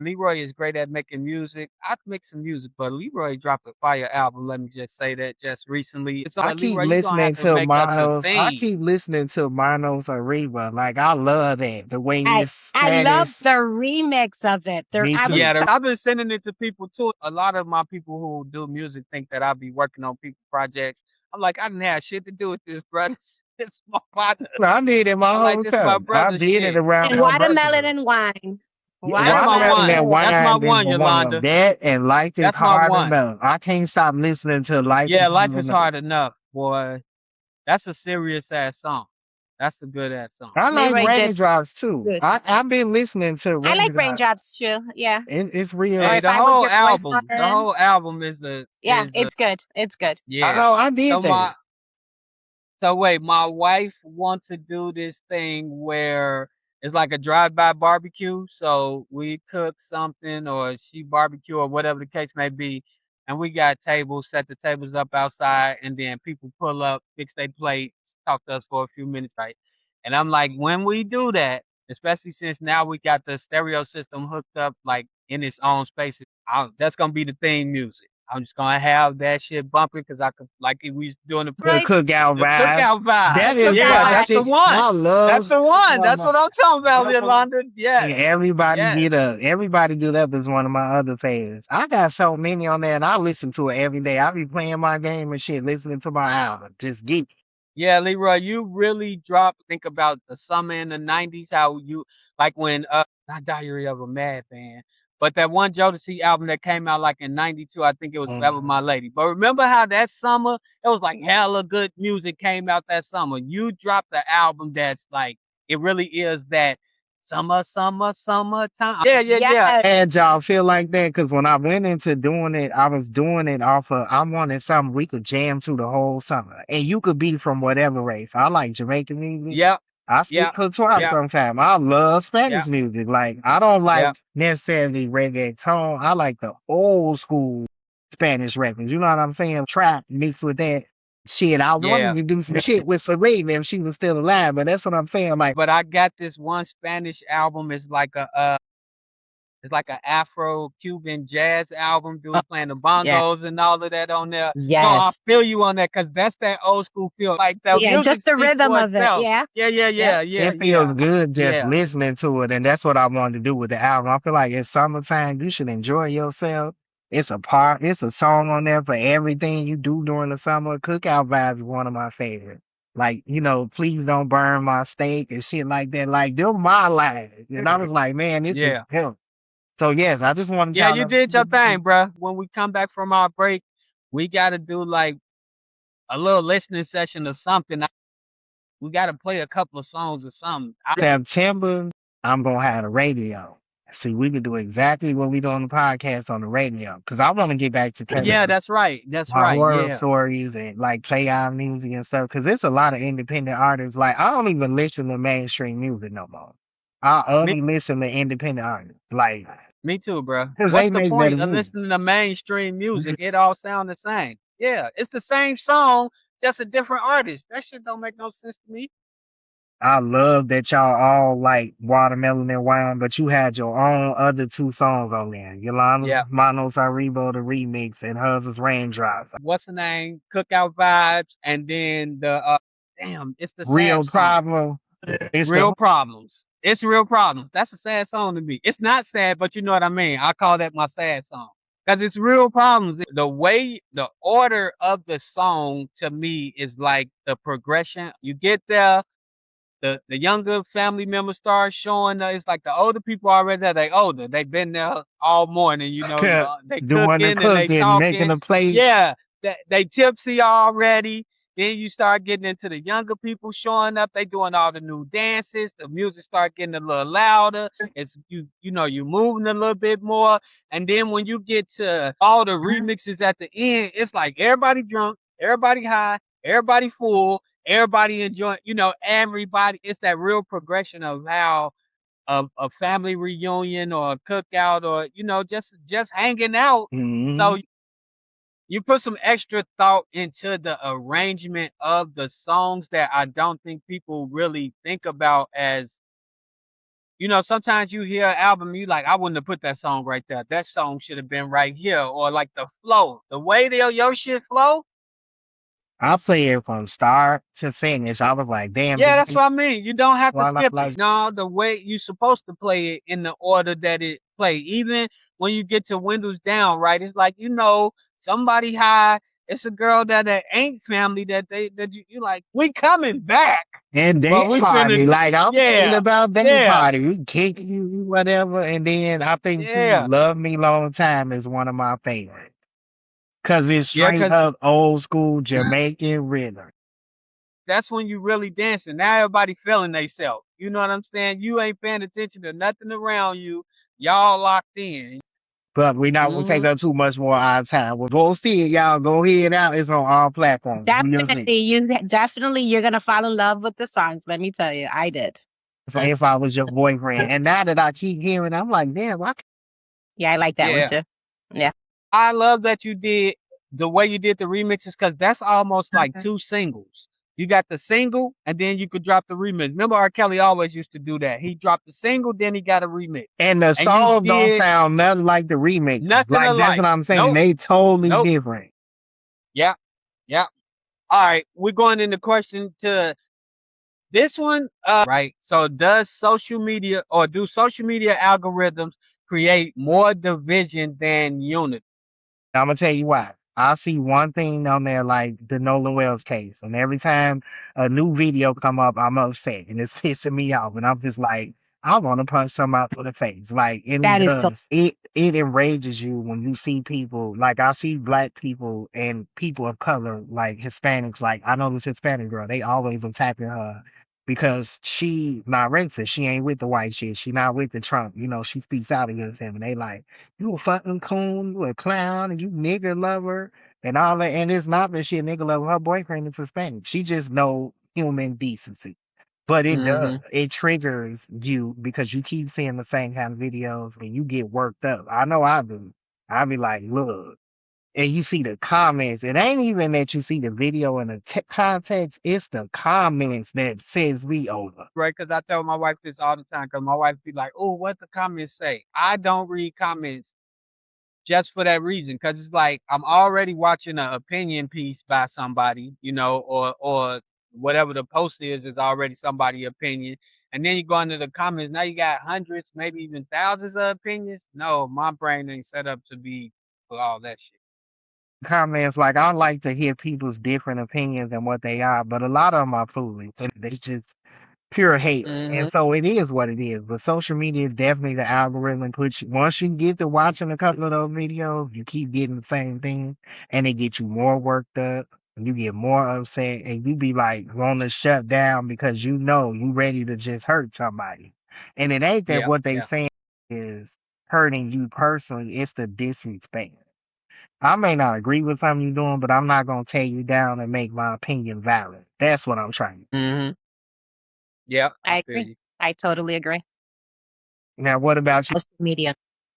Leroy is great at making music. I make some music, but Leroy dropped a fire album. Let me just say that just recently. It's I but keep Leroy, you gonna listening have to to make us a Manos. I theme. keep listening to Manos Arriba. Like I love that. The way I it's I love Spanish. the remix of it. There, Me I was too. Yeah, so I've been sending it to people too. A lot of my people who do music think that I'll be working on people projects. I'm like, I didn't have shit to do with this, brother. It's my partner. No, I did it my I'm like, whole this my time. I brother did it shit. around and my watermelon birthday. and wine. Yeah, That's my watermelon one. Watermelon. and That's my wine is one, the one of Yolanda. that, and life is That's my hard one. enough. I can't stop listening to life is Yeah, hard life is enough. hard enough, boy. That's a serious ass song. That's a good ass song. I like Leroy did raindrops too. good. I've been listening to I like raindrops. raindrops too. Yeah. It's real. Or Hey, if I was your the boyfriend. whole album Yeah, it's good. It's good. I yeah. know I did So that. wait, my wife wants to do this thing where it's like a drive-by barbecue. So we cook something, or she barbecue, or whatever the case may be, and we got tables, set the tables up outside, and then people pull up, fix their plates, talk to us for a few minutes, right? And I'm like, when we do that, especially since now we got the stereo system hooked up like in its own space, that's gonna be the theme music. I'm just gonna have that shit bumping because I could like it we used to do in the The Right. cookout the vibe. cookout vibe. That The is cookout Yeah, my vibe. that's the shit. one. I That's love the one. That's what I'm talking about, Yolanda. and Yes. everybody Yes. get up. Everybody get up is one of my other favorites. I got so many on there and I listen to it every day. I be playing my game and shit, listening to my album. Just geek. Yeah, Leroy, you really dropped think about the summer in the '90s, how you like when not Diary of a Madman, but that one Jodeci album that came out like in '92, I think it was Forever Mhm. My Lady. But remember how that summer it was like hella good music came out that summer. You dropped the album that's like it really is that summertime. Yeah, yeah, yeah. Yes. Had y'all feel like that? Because when I went into doing it, I was doing it off of I wanted something we could jam to the whole summer. And you could be from whatever race. I like Jamaican music. Yep, I speak yep, patois yep, sometimes. I love Spanish yep, music. Like I don't like yep. necessarily reggaeton. I like the old school Spanish records. You know what I'm saying? Trap mixed with that shit. I wanted Yeah. to do some shit with Serena if she was still alive, but that's what I'm saying. Like, But I got this one Spanish album. It's like an Afro-Cuban jazz album. Oh, Dudes playing the yeah. bongos and all of that on there. So I Yes. feel you on that because that's that old school feel. Like the Yeah, music just the speaks rhythm for of it. itself. Yeah. Yeah, yeah, Yep. yeah, yeah, it feels yeah, good just yeah, listening to it, and that's what I wanted to do with the album. I feel like it's summertime. You should enjoy yourself. It's a song on there for everything you do during the summer. Cookout Vibes is one of my favorites. Like, please don't burn my steak and shit like that. Like, they're my lives. And I was like, man, this is yeah. him. So, yes, I just wanted Yeah, y'all you to. did your thing, bruh. When we come back from our break, we got to do like a little listening session or something. We got to play a couple of songs or something. September, I'm gonna have the radio. See, we can do exactly what we do on the podcast on the radio. Cause I want to get back to Yeah, telling that's right. That's my right. horror Yeah. stories and like play our music and stuff. Cause there's a lot of independent artists. Like I don't even listen to mainstream music no more. I Me only listen to independent artists. Like, Me too, bro. cause What's they the make better point of music. listening to mainstream music? It all sound the same. Yeah, it's the same song, just a different artist. That shit don't make no sense to me. I love that y'all all like Watermelon and Wine, but you had your own other two songs on there. Yolanda Yeah. Manos Arribo, the remix, and hers is Raindrops. What's the name? Cookout vibes, and then the damn, it's the sad Real song. problem. It's the Real problems. It's real problems. That's a sad song to me. It's not sad, but you know what I mean. I call that my sad song because it's real problems. The way, the order of the song to me is like the progression. You get there, the younger family members start showing up. It's like the older people already there. They older. They've been there all morning. They doing the cooking and they cooking, making talking. a plate. Yeah, they tipsy already. Then you start getting into the younger people showing up. They doing all the new dances. The music start getting a little louder. It's you moving a little bit more. And then when you get to all the remixes at the end, it's like everybody drunk, everybody high, everybody full, everybody enjoying, everybody. It's that real progression of how a family reunion or a cookout or just hanging out. So Mhm. you put some extra thought into the arrangement of the songs that I don't think people really think about as sometimes you hear an album, you like, I wouldn't have put that song right there. That song should have been right here, or like the flow, the way your shit flow. I play it from start to finish. I was like, damn, Yeah, that's what I mean. You don't have to skip it. like No, the way you supposed to play it in the order that it play. Even when you get to windows down, right? It's like somebody high. It's a girl that ain't family that you like. We coming back, and but dance we finna. party. Like I'm thinking Yeah, about dance yeah, party. We kick you, whatever. And then I think too, yeah, Love Me Long Time is one of my favorites. Cause it's yeah. straight Cause up old school Jamaican rhythm. that's when you really dancing. Now everybody feeling theyself. You know what I'm saying? You ain't paying attention to nothing around you. Y'all locked in. But we're not gonna take Hmm. up too much more of our time. We'll go see it, y'all. Go head out. It's on all platforms. We'll see. Definitely you're gonna fall in love with the songs. Let me tell you, I did. If I was your boyfriend. And now that I keep hearing, I'm like, damn, why Yeah, I like that one Yeah. too. Yeah. I love that you did the way you did the remixes because that's almost like Mhm. two singles. You got the single, and then you could drop the remix. Remember, R. Kelly always used to do that. He dropped the single, then he got a remix, and the and you songs don't did sound nothing like the remixes. nothing Like that's what alike. I'm saying. Nope, They totally nope. different. Yeah, yeah. All right, we're going into question to this one. Right. So, does social media or do social media algorithms create more division than unity? I'm gonna tell you why. I see one thing on there like the Nolan Wells case, and every time a new video come up, I'm upset and it's pissing me off, and I'm just like, I want to punch somebody out to the face. Like it That is so does. It enrages you when you see people like I see black people and people of color like Hispanics. Like I know this Hispanic girl, they always attacking her because she not racist. She ain't with the white shit. She not with the Trump. She speaks out against him, and they like you a fucking coon, you a clown, and you nigger lover, and all that. And it's not that she a nigger lover. Her boyfriend is Hispanic. She just know human decency. But it does. Hmm. It triggers you because you keep seeing the same kind of videos and you get worked up. I know I do. I be like, look. And you see the comments. It ain't even that you see the video in the context. It's the comments that says we over. Right? Because I tell my wife this all the time. Because my wife be like, "Oh, what the comments say?" I don't read comments just for that reason. Because it's like I'm already watching an opinion piece by somebody, or whatever the post is already somebody's opinion. And then you go into the comments. Now you got hundreds, maybe even thousands of opinions. No, my brain ain't set up to be for all that shit. Comments like I like to hear people's different opinions and what they are, but a lot of them are foolish. And they just pure hate. Hmm. And so it is what it is. But social media definitely the algorithm puts you once you get to watching a couple of those videos, you keep getting the same thing and it gets you more worked up and you get more upset and you be like want to shut down because you ready to just hurt somebody. And it ain't that Yeah, what they yeah. saying is hurting you personally, it's the disrespect. I may not agree with something you're doing, but I'm not gonna tear you down and make my opinion valid. That's what I'm trying to Hmm. Yeah, I I feel agree. you. I totally agree. do. Now, what about you? Social media.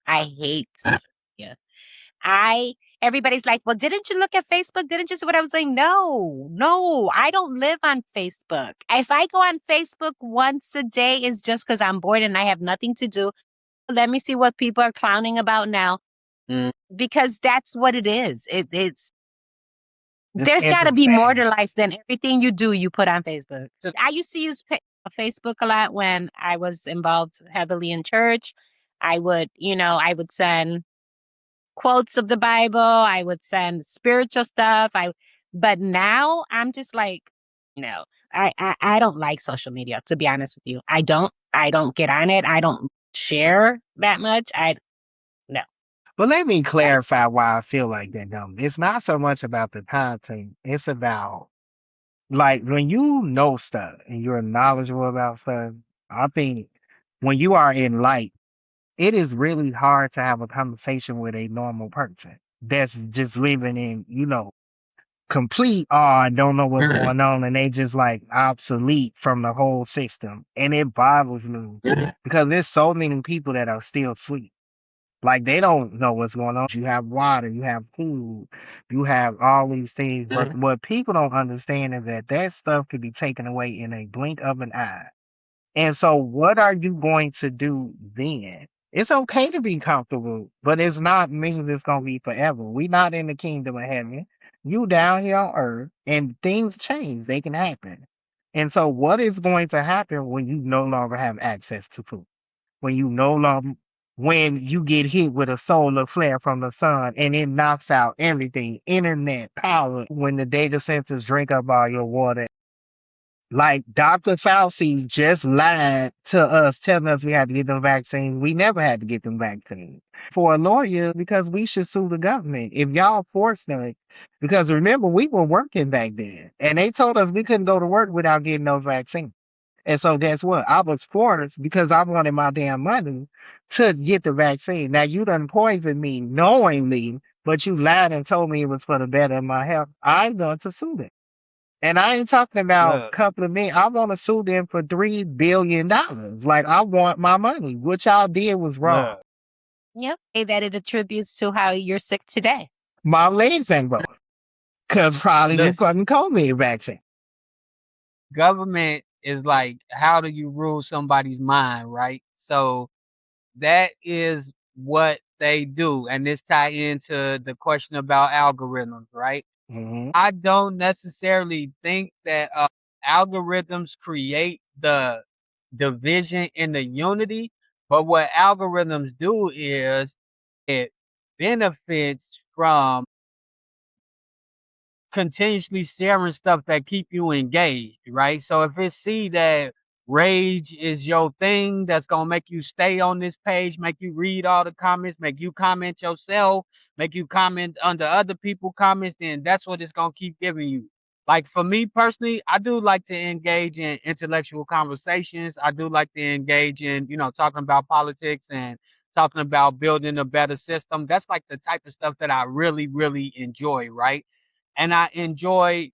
I hate social media. I everybody's like, well, didn't you look at Facebook? Didn't you see what I was saying? No, no, I don't live on Facebook. If I go on Facebook once a day, it's just because I'm bored and I have nothing to do. Let me see what people are clowning about now. Mm. Because that's what it is. It's It's there's got to be more entertaining. to life than everything you do you put on Facebook. So I used to use Facebook a lot when I was involved heavily in church. I would send quotes of the Bible. I would send spiritual stuff. But now I'm just like, no, I don't like social media, to be honest with you. I don't get on it. I don't share that much. No, But let me that's, clarify why I feel like that, though. It's not so much about the content. It's about, like, when you know stuff and you're knowledgeable about stuff, I think when you are in light, it is really hard to have a conversation with a normal person that's just living in, complete awe and don't know what's going on and they just like obsolete from the whole system. And it bothers me because there's so many people that are still asleep. Like they don't know what's going on. You have water, you have food, you have all these things. But what people don't understand is that stuff could be taken away in a blink of an eye. And so, what are you going to do then? It's okay to be comfortable, but it's not means it's gonna be forever. We not in the kingdom of heaven. You down here on earth, and things change. They can happen. And so, what is going to happen when you no longer have access to food? When you no longer, when you get hit with a solar flare from the sun and it knocks out everything, internet, power, when the data centers drink up all your water. Like Dr. Fauci just lied to us, telling us we had to get them vaccines. We never had to get them vaccines. For a lawyer, because we should sue the government. If y'all forced them, because remember, we were working back then, and they told us we couldn't go to work without getting those vaccines. And so guess what? I was forced because I wanted my damn money to get the vaccine. Now you done poisoned me knowingly, but you lied and told me it was for the better of my health. I'm going to sue them. And I ain't talking about Look, couple of million. I want to sue them for $3 billion. Like I want my money. What y'all did was wrong. look, Yep. Say that it attributes to how you're sick today. My legs ain't broke. Cause probably the listen. fucking COVID vaccine. Government is like, how do you rule somebody's mind, right? So that is what they do, and this tie into the question about algorithms, right? Hmm. I don't necessarily think that algorithms create the division and the unity, but what algorithms do is it benefits from continuously sharing stuff that keep you engaged, right? So if it see that rage is your thing, that's gonna make you stay on this page, make you read all the comments, make you comment yourself, make you comment under other people comments, then that's what it's gonna keep giving you. Like for me personally, I do like to engage in intellectual conversations. I do like to engage in, talking about politics and talking about building a better system. That's like the type of stuff that I really, really enjoy, right? And I enjoy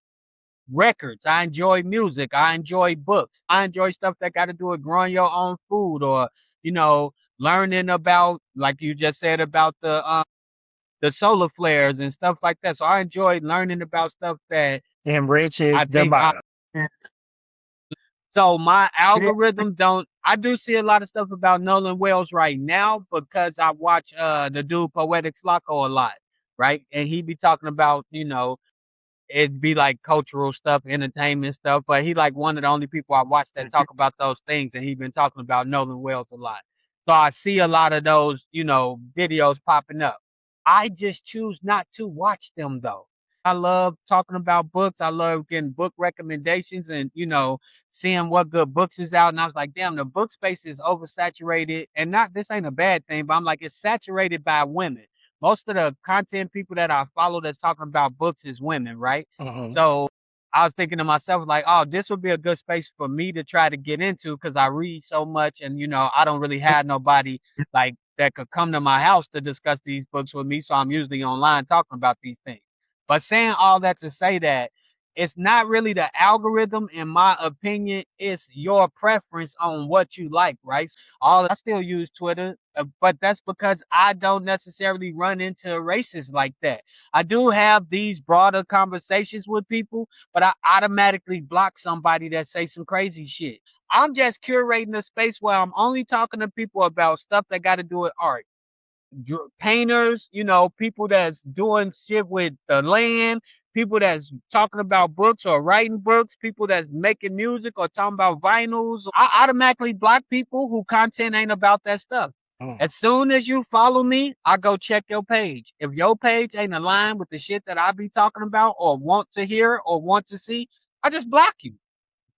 records. I enjoy music. I enjoy books. I enjoy stuff that got to do with growing your own food or, you know, learning about, like you just said, about the solar flares and stuff like that. So I enjoy learning about stuff that Enriches I the think I. bottom. So my algorithm don't. I do see a lot of stuff about Nolan Wells right now because I watch the dude Poetic Flacco a lot, right? And he be talking about, it'd be like cultural stuff, entertainment stuff. But he like one of the only people I watch that talk about those things, and he been talking about Nolan Wells a lot. So I see a lot of those, videos popping up. I just choose not to watch them though. I love talking about books. I love getting book recommendations and seeing what good books is out. And I was like, damn, the book space is oversaturated. And not this ain't a bad thing, but I'm like, it's saturated by women. Most of the content people that I follow that's talking about books is women, right? Hmm. So I was thinking to myself, like, oh, this would be a good space for me to try to get into because I read so much and, I don't really have nobody like that could come to my house to discuss these books with me. So I'm usually online talking about these things. But saying all that to say that it's not really the algorithm, in my opinion, it's your preference on what you like, right? All I still use Twitter, but that's because I don't necessarily run into racists like that. I do have these broader conversations with people, but I automatically block somebody that say some crazy shit. I'm just curating a space where I'm only talking to people about stuff that got to do with art, painters, people that's doing shit with the land, people that's talking about books or writing books, people that's making music or talking about vinyls. I automatically block people who content ain't about that stuff. As soon as you follow me, I go check your page. If your page ain't aligned with the shit that I be talking about or want to hear or want to see, I just block you.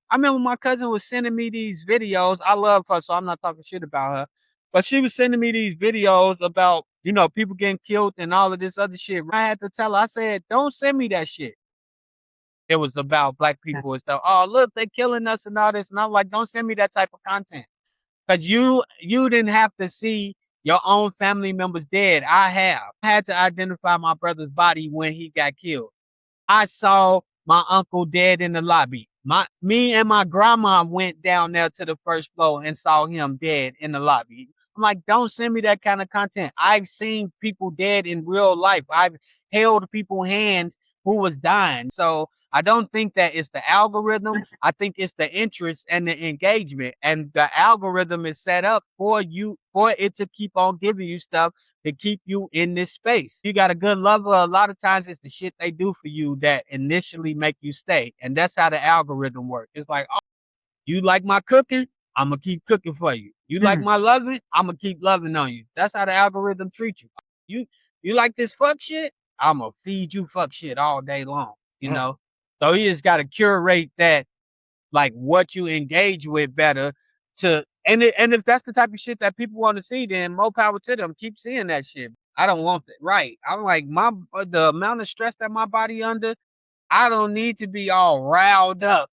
I remember my cousin was sending me these videos. I love her, so I'm not talking shit about her. But she was sending me these videos about, people getting killed and all of this other shit. I had to tell her, I said, don't send me that shit. It was about black people and stuff. Oh, look, they killing us and all this. And I'm like, don't send me that type of content. Because you didn't have to see your own family members dead. I have. I had to identify my brother's body when he got killed. I saw my uncle dead in the lobby. Me and my grandma went down there to the first floor and saw him dead in the lobby. I'm like, don't send me that kind of content. I've seen people dead in real life. I've held people's hands who was dying. So I don't think that it's the algorithm. I think it's the interest and the engagement. And the algorithm is set up for you, for it to keep on giving you stuff to keep you in this space. You got a good lover, a lot of times it's the shit they do for you that initially make you stay. And that's how the algorithm works. It's like, oh, you like my cooking? I'm gonna keep cooking for you. You like Mm, my loving? I'm gonna keep loving on you. That's how the algorithm treats you. You you like this fuck shit? I'm gonna feed you fuck shit all day long. You mm. know. So you just gotta curate that, like what you engage with better to, and if that's the type of shit that people want to see, then more power to them. Keep seeing that shit. I don't want that. Right. I'm like the amount of stress that my body under. I don't need to be all riled up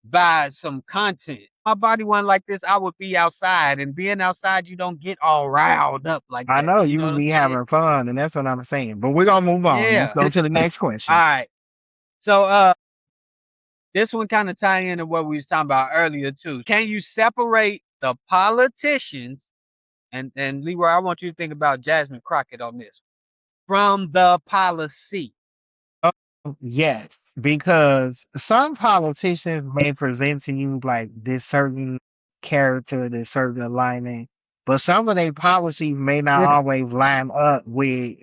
by some content. My body wasn't like this, I would be outside. And being outside, you don't get all riled up like I that. know You you know would what I'm be saying? having fun, and that's what I'm saying. But we're gonna move on. Let's Yeah. go to the next All question. right. So this one kind of tie into what we was talking about earlier too. Can you separate the politicians and Leroy, I want you to think about Jasmine Crockett on this from the policy. Oh, yes, because some politicians may present to you like this certain character, this certain alignment, but some of their policies may not always line up with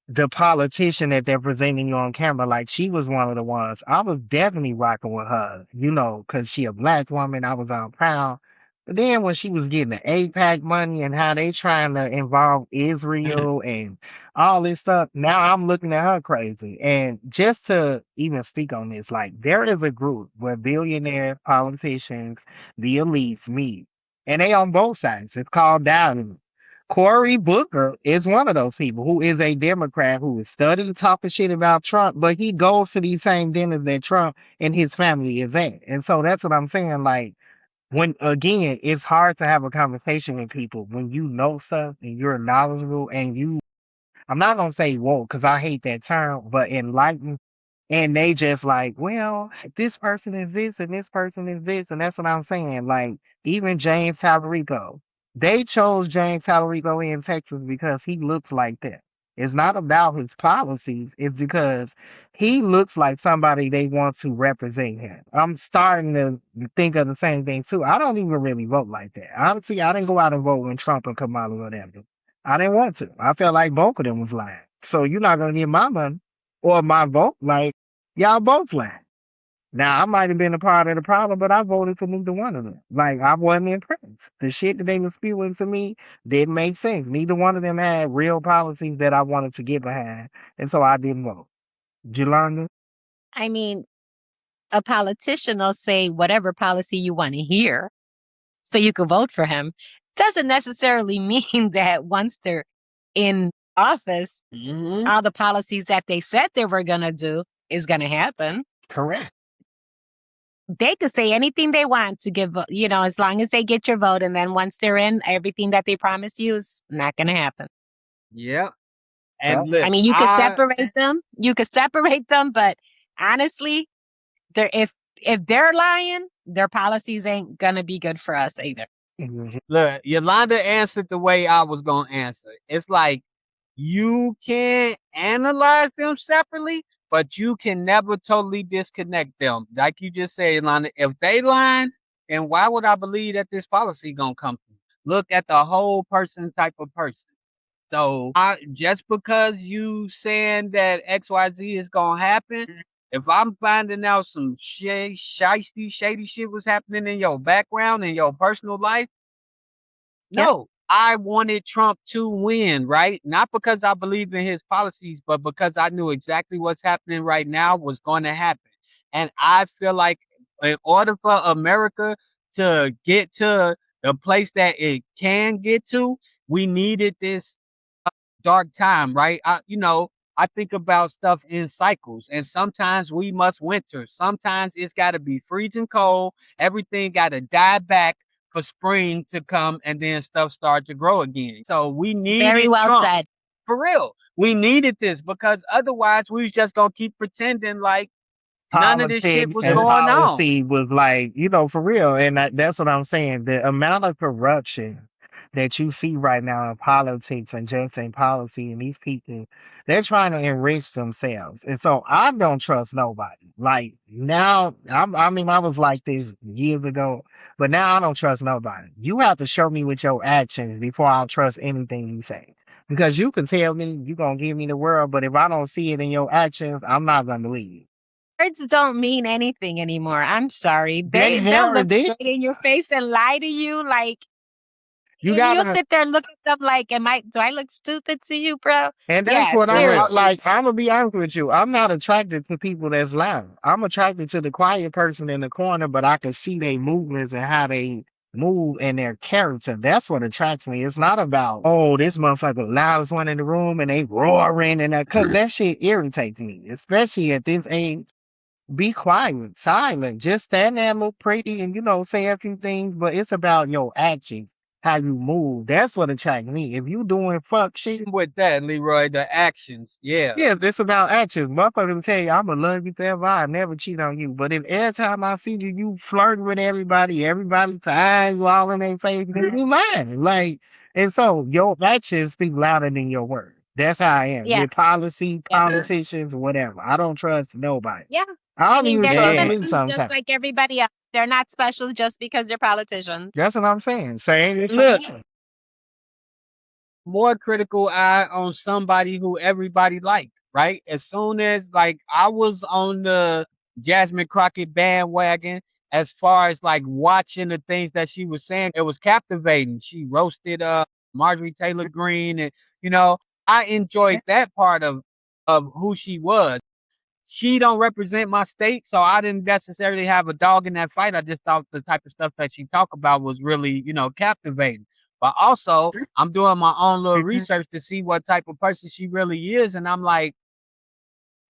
the politician that they're presenting you on camera. Like she was one of the ones. I was definitely rocking with her, because she a black woman. I was on proud. But then when she was getting the APAC money and how they trying to involve Israel and all this stuff. Now I'm looking at her crazy. And just to even speak on this, like there is a group where billionaire politicians, the elites meet, and they on both sides. It's called Dialogue. Cory Booker is one of those people who is a Democrat who is studying talking shit about Trump, but he goes to these same dinners that Trump and his family is at. And so that's what I'm saying. Like when again, it's hard to have a conversation with people when you know stuff and you're knowledgeable and you I'm not gonna say woke because I hate that term, but enlightened. And they just like, well, this person is this and this person is this, and that's what I'm saying. Like even James Talarico, they chose James Talarico in Texas because he looks like that. It's not about his policies. It's because he looks like somebody they want to represent him. I'm starting to think of the same thing too. I don't even really vote like that. Honestly, I didn't go out and vote when Trump and Kamala were there. I didn't want to. I felt like both of them was lying. So you're not gonna get my money or my vote. Like y'all both lying. Now I might have been a part of the problem, but I voted for neither one of them. Like I wasn't impressed. The shit that they were spewing to me didn't make sense. Neither one of them had real policies that I wanted to get behind, and so I didn't vote. Jolanda? I mean, a politician will say whatever policy you want to hear so you can vote for him. Doesn't necessarily mean that once they're in office, Mm-hmm. all the policies that they said they were going to do is going to happen. Correct. They could say anything they want to give, as long as they get your vote. And then once they're in, everything that they promised you is not going to happen. Yep. Yeah. And look, I mean, you could separate them. You could separate them, but honestly, if they're lying, their policies ain't gonna be good for us either. Mhm. look, Yolanda answered the way I was gonna answer. It's like you can analyze them separately, but you can never totally disconnect them. Like you just said, Yolanda, if they lying, then why would I believe that this policy gonna come through? Look at the whole person type of person. So just because you saying that XYZ is gonna happen, if I'm finding out some shady shit was happening in your background in your personal life, Yep. no, I wanted Trump to win, right? Not because I believe in his policies, but because I knew exactly what's happening right now was going to happen. And I feel like in order for America to get to the place that it can get to, we needed this dark time, right? I think about stuff in cycles, and sometimes we must winter. Sometimes it's got to be freezing cold. Everything got to die back for spring to come, and then stuff start to grow again. So we Very needed well Trump said. for real. We needed this because otherwise we was just gonna keep pretending like none of this shit Politics was and going on. policy was like, for real. And that's what I'm saying. The amount of corruption that you see right now in politics and just in policy, and these people, they're trying to enrich themselves. And so I don't trust nobody. Like now, I mean, I was like this years ago, but now I don't trust nobody. You have to show me with your actions before I'll trust anything you say. Because you can tell me you're going to give me the world, but if I don't see it in your actions, I'm not going to believe you. Words don't mean anything anymore. I'm sorry. They They'll never look did. straight in your face and lie to you, like, You and you'll gotta sit there and look at them like, do I look stupid to you, bro? And that's Yeah, what For real. like. I'm gonna be honest with you. I'm not attracted to people that's loud. I'm attracted to the quiet person in the corner, but I can see their movements and how they move and their character. That's what attracts me. It's not about, oh, this motherfucker loudest one in the room and they roaring and that, cause that shit irritates me, especially at this age. Be quiet, silent, just stand there and look pretty and say a few things, but it's about your actions, how you move. That's what attracts me. If you doing fuck shit. With that, Leroy, the actions. Yeah. Yeah, it's about actions. Motherfucker will tell you, I'ma love you forever. I never cheat on you. But if every time I see you, you flirting with everybody's eyes you all in their face, then you lying. Like, and so your actions speak louder than your words. That's how I am. yeah, With policy, yeah, politicians, whatever. I don't trust nobody. yeah. I I don't mean, even they're trust And me humans just sometimes. like everybody else. They're not special just because they're politicians. That's what I'm saying. Same as look, more critical eye on somebody who everybody liked, right? As soon as like I was on the Jasmine Crockett bandwagon, as far as like watching the things that she was saying, it was captivating. She roasted Marjorie Taylor Greene, and you know, I enjoyed that part of who she was. She don't represent my state, so I didn't necessarily have a dog in that fight. I just thought the type of stuff that she talked about was really, captivating. But also, I'm doing my own little research to see what type of person she really is, and I'm like,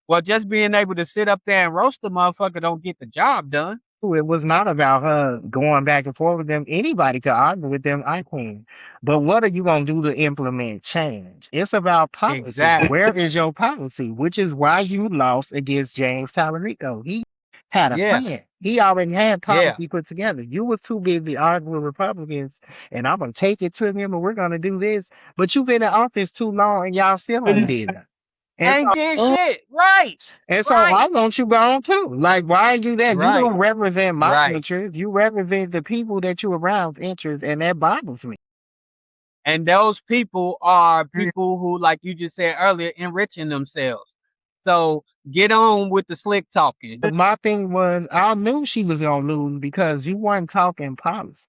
well, just being able to sit up there and roast the motherfucker don't get the job done. It was not about her going back and forth with them. Anybody could argue with them, I queen. But what are you gonna do to implement change? It's about policy. Exactly. Where is your policy? Which is why you lost against James Talarico. He had a Yeah. plan. He already had Yeah. policy put together. You was too busy arguing with Republicans, and I'm gonna take it to him, and we're gonna do this. But you've been in office too long, and y'all still ain't did that. And Ain't did shit. Right. and so Right. why don't you go on too? Like, why are you there? You Right. don't represent my Right. interests. You represent the people that you around's interests, and that bothers me. And those people are people who, like you just said earlier, enriching themselves. So get on with the slick talking. But my thing was, I knew she was gonna lose because you weren't talking policy.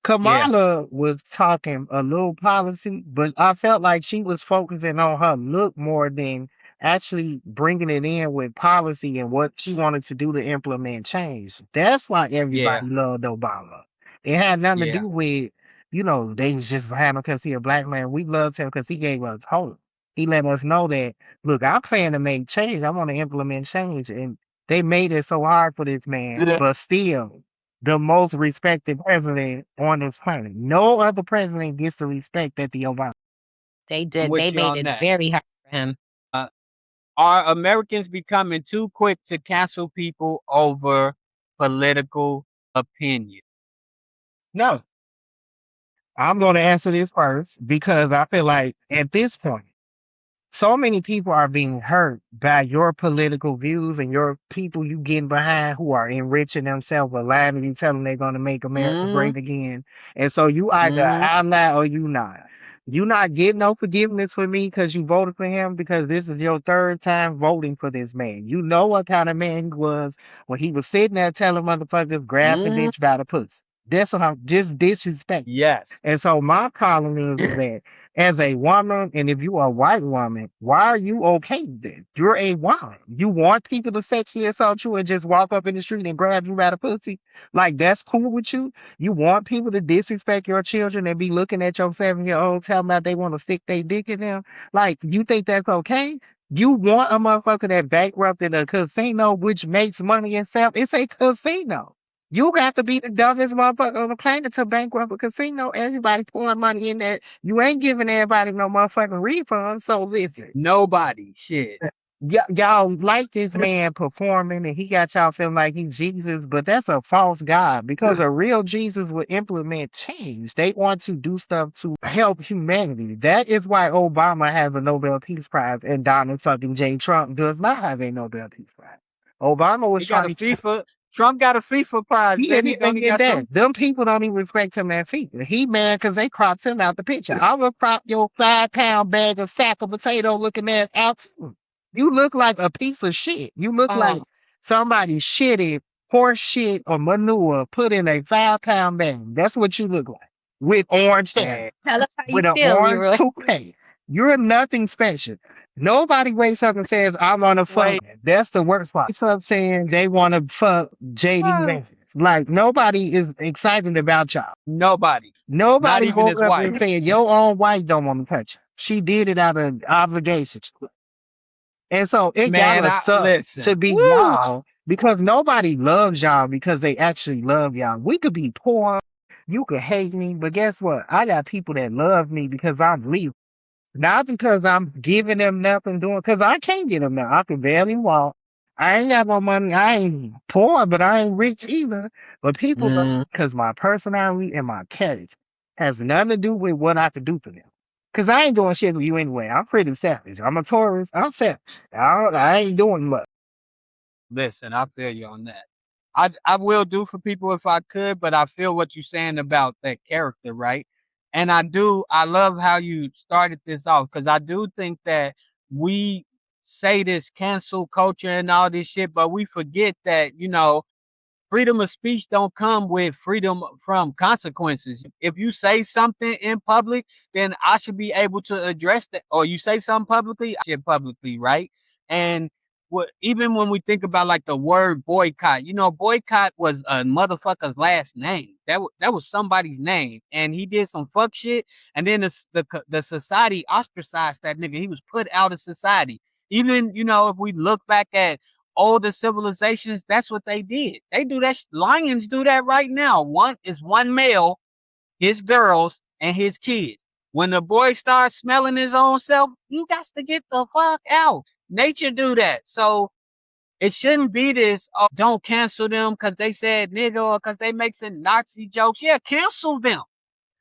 Yeah. Kamala was talking a little policy, but I felt like she was focusing on her look more than actually bringing it in with policy and what she wanted to do to implement change. That's why Yeah. everybody loved Obama. It had nothing to Yeah. do with, they was just behind him because he a black man. We loved him because he gave us hope. He let us know that, look, I plan to make change. I want to implement change. And they made it so hard for this man, Yeah. but still the most respected president on this planet. No other president gets the respect that the Obama. They I'm did. They with you made on it that. very hard for him. Are Americans becoming too quick to cancel people over political opinion? No, I'm going to answer this first because I feel like at this point, so many people are being hurt by your political views and your people you getting behind who are enriching themselves, lying to you, telling they're going to make America Mhm. great again. And so you either Mhm. I'm not or you not. You not getting no forgiveness for me because you voted for him because this is your third time voting for this man. You know what kind of man he was when he was sitting there telling motherfuckers grab the Mhm. bitch by the pussy. That's what I'm just disrespect. Yes. And so my problem is that as a woman, and if you are a white woman, why are you okay with this? You're a woman. You want people to sexually assault you and just walk up in the street and grab you by the pussy? Like, that's cool with you? You want people to disrespect your children and be looking at your 7-year-old telling them they want to stick their dick in them? Like, you think that's okay? You want a motherfucker that bankrupted a casino which makes money itself? It's a casino. You got to be the dumbest motherfucker on the planet to bankrupt a casino. Everybody pouring money in there. You ain't giving everybody no motherfucking refund. So listen, Nobody. Shit. y'all like this man performing and he got y'all feeling like he's Jesus, but that's a false God because a real Jesus would implement change. They want to do stuff to help humanity. That is why Obama has a Nobel Peace Prize and Donald fucking J. Trump does not have a Nobel Peace Prize. Obama was He got a trying to FIFA. Trump got a FIFA prize. he Didn't didn't he? Don't even he get got that. some? Them people don't even respect him that feet. He mad because they cropped him out the picture. I will crop your 5 pound bag of sack of potato looking ass out too. You look like a piece of shit. You look like Oh somebody shitty horse shit or manure put in a 5 pound bag. That's what you look like. With orange hair, man, Tell us how you with an feel, orange Leroy. toupee. You're nothing special. Nobody wakes up and says, I want to fuck. wait. That's the worst part. Wakes up saying they want to fuck JD Ah, Vance. Like, nobody is excited about y'all. nobody, not Nobody even woke his up wife. and said, your own wife don't want to touch her. She did it out of obligation. And so it Man, gotta I suck to listen. be Woo! y'all because nobody loves y'all because they actually love y'all. We could be poor, you could hate me, but guess what? I got people that love me because I'm legal. Not because I'm giving them nothing, doing because I can't get them now. I can barely walk. I ain't got no money. I ain't poor, but I ain't rich either. But people love Mm, because my personality and my character has nothing to do with what I can do for them. Cause I ain't doing shit with you anyway. I'm pretty selfish. I'm a tourist. I'm selfish. I ain't doing much. listen, I feel you on that. I will do for people if I could, but I feel what you're saying about that character, right? And I do. I love how you started this off because I do think that we say this cancel culture and all this shit, but we forget that freedom of speech don't come with freedom from consequences. If you say something in public, then I should be able to address that. Or you say something publicly, I should publicly, right? And even when we think about like the word boycott, boycott was a motherfucker's last name. That was somebody's name, and he did some fuck shit, and then the society ostracized that nigga. He was put out of society. Even if we look back at older civilizations, that's what they did. They do that. Lions do that right now. One male, his girls, and his kids. When the boy starts smelling his own self, you got to get the fuck out. Nature do that. So it shouldn't be this, oh, don't cancel them because they said nigga or because they make some Nazi jokes. Yeah, cancel them.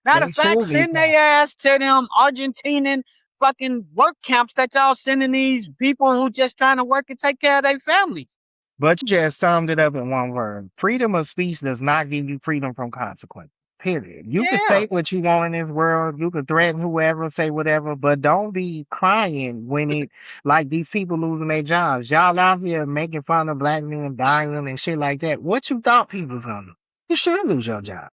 Matter They of fact, should be send their ass to them Argentinian fucking work camps that y'all sending these people who just trying to work and take care of their families. But you just summed it up in one word. Freedom of speech does not give you freedom from consequence. Period. You can Yeah. say what you want in this world. You can threaten whoever, say whatever, but don't be crying when it like these people losing their jobs. Y'all out here making fun of black men dying and shit like that. What you thought people was gonna do? You should lose your job.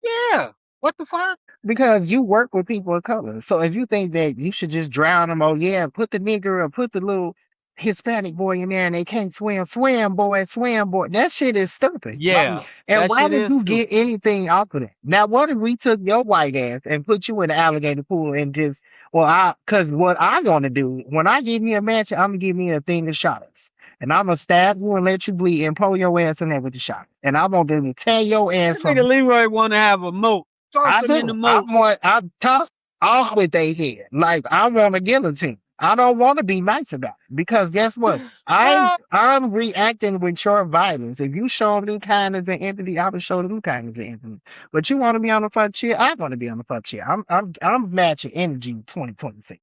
Yeah. What the fuck? Because you work with people of color. So if you think that you should just drown them, oh yeah, put the nigger or put the little Hispanic boy in there and they can't swim, swim boy, swim boy. That shit is stupid. Yeah. And That why shit would is you stupid. get anything off of that? Now, what if we took your white ass and put you in the alligator pool and just, cause what I'm gonna do when I give me a match, I'm gonna give me a thing of shots. And I'm gonna stab you and let you bleed and pull your ass in there with the shot. And I'm gonna tear your ass That nigga from Leroy want to have a moat. Toss I him in the do. I moat. want I tough off with their head. Like I want a guillotine. I don't want to be nice about it because guess what? Ah, I'm reacting with your violence. If you show me kindness and empathy, I will show them kindness and empathy. But you want to be on the fuck chair? I want to be on the fuck chair. I'm matching energy 2026.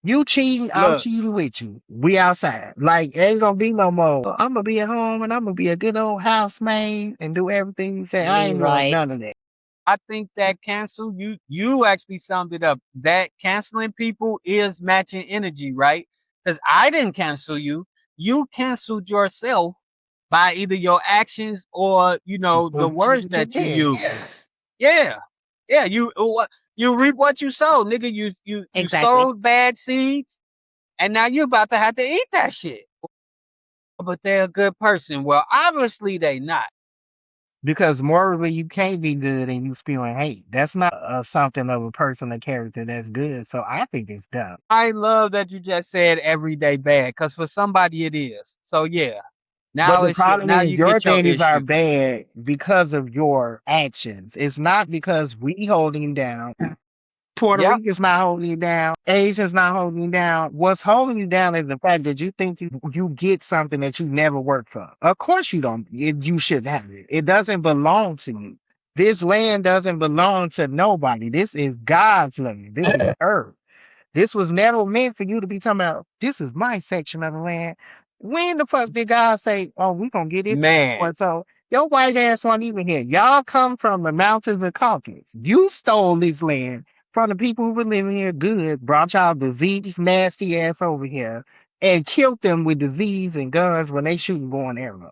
You cheating, I'm look, cheating with you. We outside. Like ain't gonna be no more. I'm gonna be at home and I'm gonna be a good old housemaid and do everything you say. I ain't doing Leroy. none of that. I think that cancel, you actually summed it up. That canceling people is matching energy, right? Because I didn't cancel you. You canceled yourself by either your actions or the What words you that you did, use. yes. Yeah, yeah. You reap what you sow, nigga. You Exactly. sowed bad seeds, and now you about to have to eat that shit. But they're a good person. Well, obviously they not. Because morally, you can't be good and you spewing hate. That's not something of a person or character that's good. So I think it's dumb. I love that you just said everyday bad, because for somebody it is. So yeah, But now the it's your problem now is you your get your things are issue. bad because of your actions. It's not because we holding down Puerto Yep. Rican's not holding you down. Asian's not holding you down. What's holding you down is the fact that you think you get something that you never worked for. Of course you don't. You should have it. It doesn't belong to you. This land doesn't belong to nobody. This is God's land. This is earth. This was never meant for you to be talking about. This is my section of the land. When the fuck did God say, "Oh, we gonna get it"? Man. So your white ass wasn't even here. Y'all come from the mountains of Caucasus. You stole this land from the people who were living here good, brought y'all disease, nasty ass over here, and killed them with disease and guns when they shooting going arrows.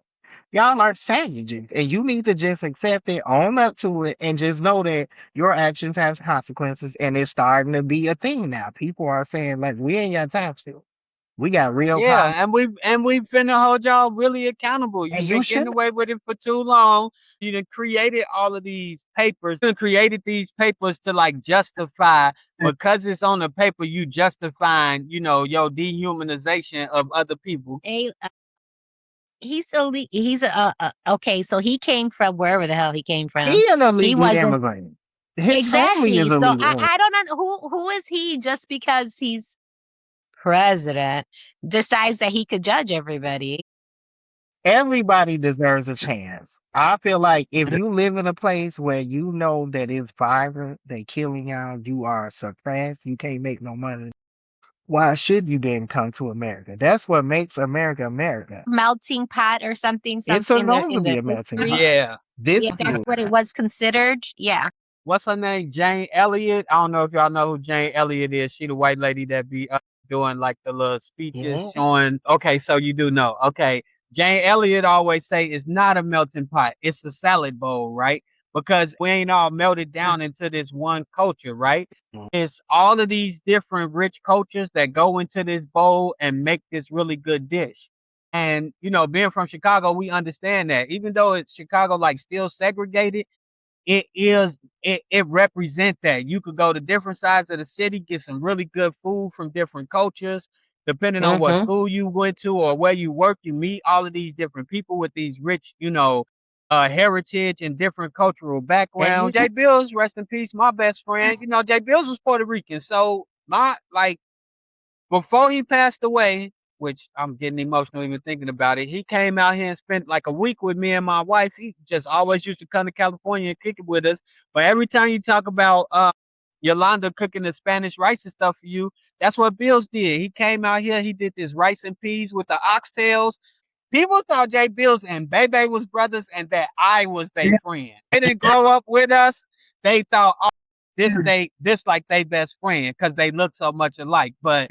Y'all are savages, and you need to just accept it, own up to it, and just know that your actions have consequences, and it's starting to be a thing now. People are saying like, we ain't got time still. We got real problems, Yeah, and we finna hold y'all really accountable. and You've you been getting should. away with it for too long. You done created all of these papers. You done created these papers to like justify because it's on the paper. You justifying, your dehumanization of other people. Okay, so he came from wherever the hell he came from. He an He illegal wasn't immigrant. His family exactly. is So illegal. I don't know who is he just because he's president decides that he could judge everybody. Everybody deserves a chance. I feel like if you live in a place where you know that it's violent, they killing y'all, you are suppressed, you can't make no money. Why should you then come to America? That's what makes America America. Melting pot or something It's in supposed to the be a melting history. pot. Yeah. This If that's what it was considered, yeah. What's her name? Jane Elliott. I don't know if y'all know who Jane Elliott is. She the white lady that be doing like the little speeches yeah. showing. Okay, so you do know. Okay, Jane Elliott always say it's not a melting pot. It's a salad bowl, right? Because we ain't all melted down into this one culture, right? It's all of these different rich cultures that go into this bowl and make this really good dish. And being from Chicago, we understand that. Even though it's Chicago like still segregated, it represent that. You could go to different sides of the city, get some really good food from different cultures. Depending on what Mm-hmm. school you went to or where you work, you meet all of these different people with these rich, heritage and different cultural And you background. Jay Bills, rest in peace, my best friend. Jay Bills was Puerto Rican, so my like before he passed away, which I'm getting emotional even thinking about it, he came out here and spent like a week with me and my wife. He just always used to come to California and kick it with us. But every time you talk about Yolanda cooking the Spanish rice and stuff for you, that's what Bills did. He came out here, he did this rice and peas with the oxtails. People thought Jay Bills and Bebe was brothers and that I was their friend. They didn't grow up with us. They thought, oh, this like they best friend because they look so much alike. But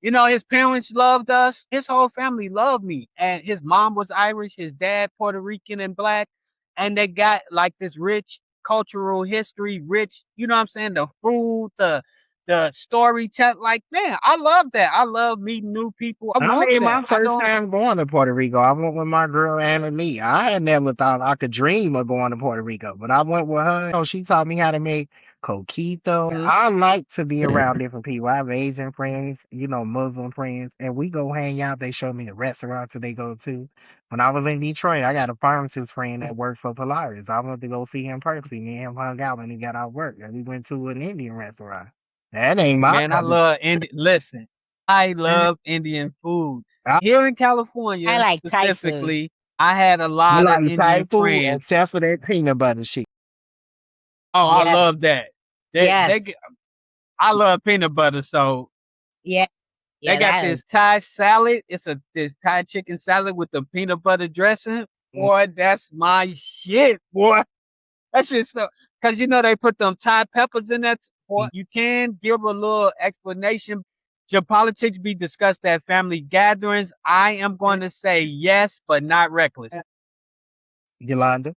his parents loved us. His whole family loved me. And his mom was Irish, his dad Puerto Rican and black. And they got like this rich cultural history, rich, you know what I'm saying? The food, the storytelling. Like, man, I love that. I love meeting new people. I I love mean, that. my I first don't time going to Puerto Rico, I went with my girl Anna Lee. I had never thought I could dream of going to Puerto Rico, but I went with her. She taught me how to make coquito. I like to be around different people. I have Asian friends, Muslim friends, and we go hang out. They show me the restaurants that they go to. When I was in Detroit, I got a pharmacist friend that worked for Polaris. I went to go see him personally. Me and him hung out when he got out work, and we went to an Indian restaurant. That ain't my man, I cup of love Indian. Listen, I love Indian food. I Here in I California, like Thai food. specifically, I had a I lot of like Thai Indian food friends. except for that peanut butter shit. Oh, I Yes. love that. Yes. I love peanut butter, so Yeah. they Yeah, got that this is Thai salad. It's this Thai chicken salad with the peanut butter dressing. Boy, that's my shit, boy. That shit so because they put them Thai peppers in that. Boy, you can give a little explanation. Should politics be discussed at family gatherings? I am going to say yes, but not reckless. Yolanda?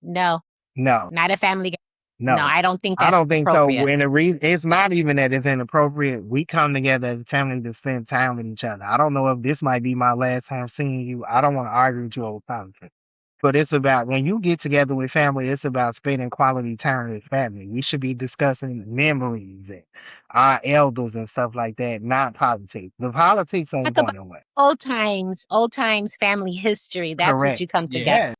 no, No, not a family. No, no. I don't think I that's don't think so. appropriate. When the reason it's not even that it's inappropriate. We come together as a family to spend time with each other. I don't know if this might be my last time seeing you. I don't want to argue with you over politics. But it's about when you get together with family, it's about spending quality time with family. We should be discussing memories and our elders and stuff like that, not politics. The politics ain't Talk about going nowhere. old times family history. That's what Correct. you come together. Yeah. Yes.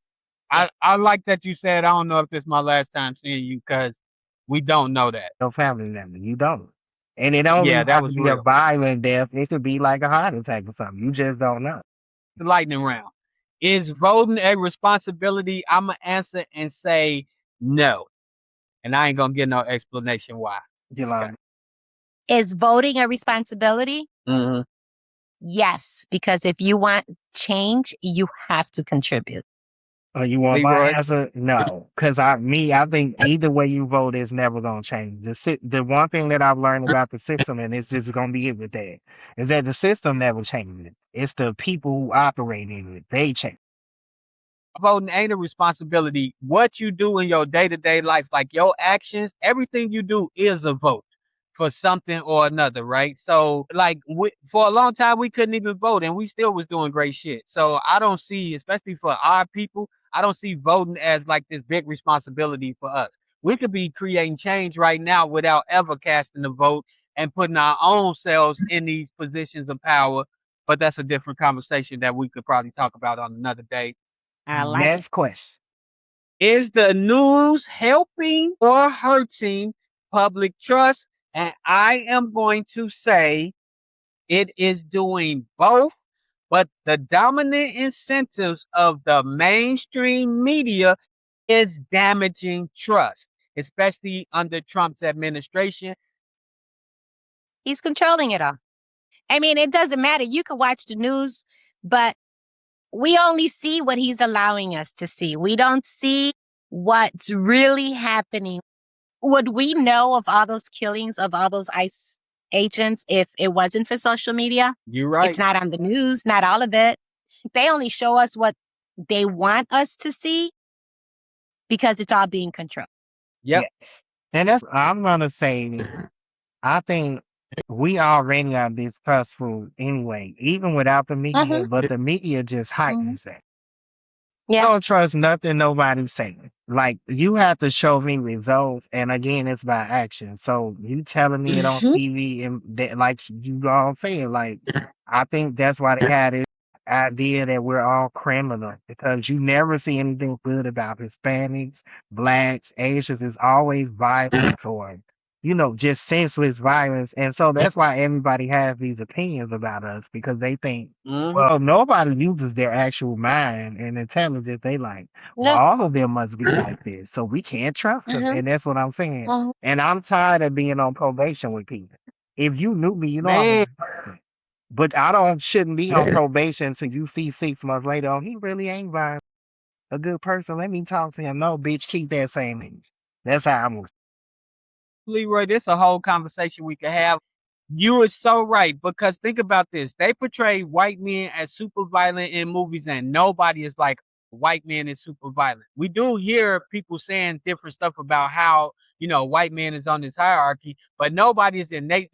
Yeah. I like that you said, I don't know if this is my last time seeing you because We don't know that. Your family member. You don't. And it don't Yeah, even that have to was be a real. violent death. It could be like a heart attack or something. You just don't know. The lightning round. Is voting a responsibility? I'm going to answer and say no. And I ain't going to get no explanation why. Yolanda. Is voting a responsibility? Mm-hmm. Yes, because if you want change, you have to contribute. Oh, you want my Leroy? answer? No, because I think either way you vote is never gonna change. The one thing that I've learned about the system, and it's just gonna be it with that, is that the system never changes. It's the people who operate in it. They change. Voting ain't a responsibility. What you do in your day to day life, like your actions, everything you do is a vote for something or another, right? So, like, for a long time, we couldn't even vote, and we still was doing great shit. So, I don't see, especially for our people, I don't see voting as like this big responsibility for us. We could be creating change right now without ever casting a vote and putting our own selves in these positions of power. But that's a different conversation that we could probably talk about on another day. I like it. Next question. Is the news helping or hurting public trust? And I am going to say it is doing both, but the dominant incentives of the mainstream media is damaging trust, especially under Trump's administration. He's controlling it all. I mean, it doesn't matter. You can watch the news, but we only see what he's allowing us to see. We don't see what's really happening. Would we know of all those killings of all those ICE agents if it wasn't for social media? You're It's right. not on the news, not all of it. They only show us what they want us to see because it's all being controlled. Yep. Yes, and that's I'm gonna say. I think we already are distrustful anyway, even without the media. But the media just heightens that. I Yeah. don't trust nothing nobody's saying. Like you have to show me results, and again, it's by action. So you telling me it on TV, and that, like you all saying, like I think that's why they had this idea that we're all criminal because you never see anything good about Hispanics, blacks, Asians. It's always violence or just senseless violence, and so that's why everybody has these opinions about us because they think Mm-hmm. well, nobody uses their actual mind and intelligence. They like, well, No. all of them must be like this, so we can't trust them. And that's what I'm saying. And I'm tired of being on probation with people. If you knew me, you know I'm a Man, good person. But I don't shouldn't be on probation until you see 6 months later. Oh, he really ain't violent. A good person. Let me talk to him. No, bitch, keep that same age. That's how I'm. Leroy, this a whole conversation we could have. You are so right because think about this. They portray white men as super violent in movies, and nobody is like white men is super violent. We do hear people saying different stuff about how white man is on this hierarchy, but nobody is innate,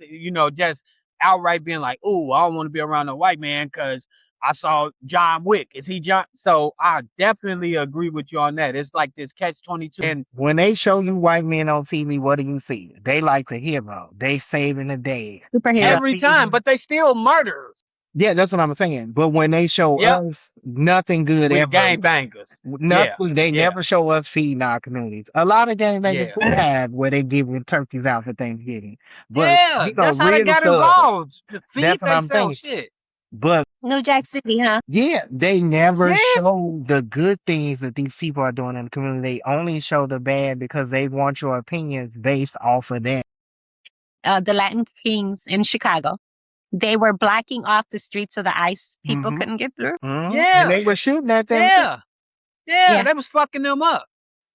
just outright being like, "Oh, I don't want to be around a white man because I saw John Wick. Is he John?" So I definitely agree with you on that. It's like this catch-22, and When they show you white men on TV, what do you see? They like the hero. They saving the day. Superhero. every time, but they still murderers. Yeah, that's what I'm saying. But when they show Yep. us nothing good We the ever, gang bangers. Yeah. nothing, they Yeah. never show us feeding our communities. A lot of gangbangers Yeah. we have where they giving turkeys out for Thanksgiving. But Yeah. That's how they real got thugs. involved to feed That's what I'm themselves. saying. Shit. But New Jack City, huh? yeah, they never Yeah. show the good things that these people are doing in the community. They only show the bad because they want your opinions based off of that. The Latin Kings in Chicago. They were blocking off the streets so the ICE people Mhm. couldn't get through. And Yeah. they were shooting at them. Yeah. Yeah. Yeah. They was fucking them up.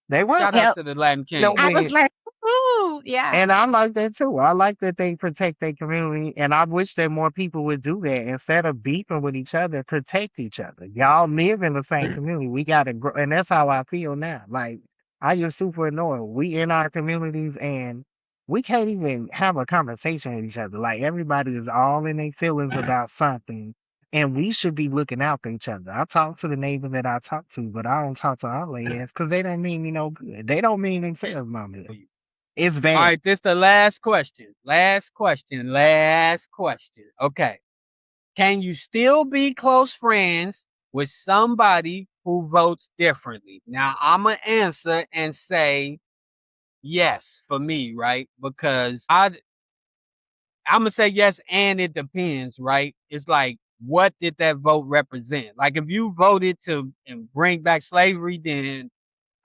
They were. Shout out to the Latin King. No, I was like, ooh, yeah. And I like that too. I like that they protect their community, and I wish that more people would do that instead of beefing with each other. Protect each other. Y'all live in the same community. We gotta grow, and that's how I feel now. Like I just super annoyed. We in our communities, and we can't even have a conversation with each other. Like everybody is all in their feelings about something, and we should be looking out for each other. I talk to the neighbors that I talk to, but I don't talk to all their ass because they don't mean me no good. They don't mean themselves no good. It's All bad. right. This the last question. Last question. Last question. Okay. Can you still be close friends with somebody who votes differently? Now I'm gonna answer and say yes for me, right? Because I'm gonna say yes, and it depends, right? It's like, what did that vote represent? Like, if you voted to bring back slavery, then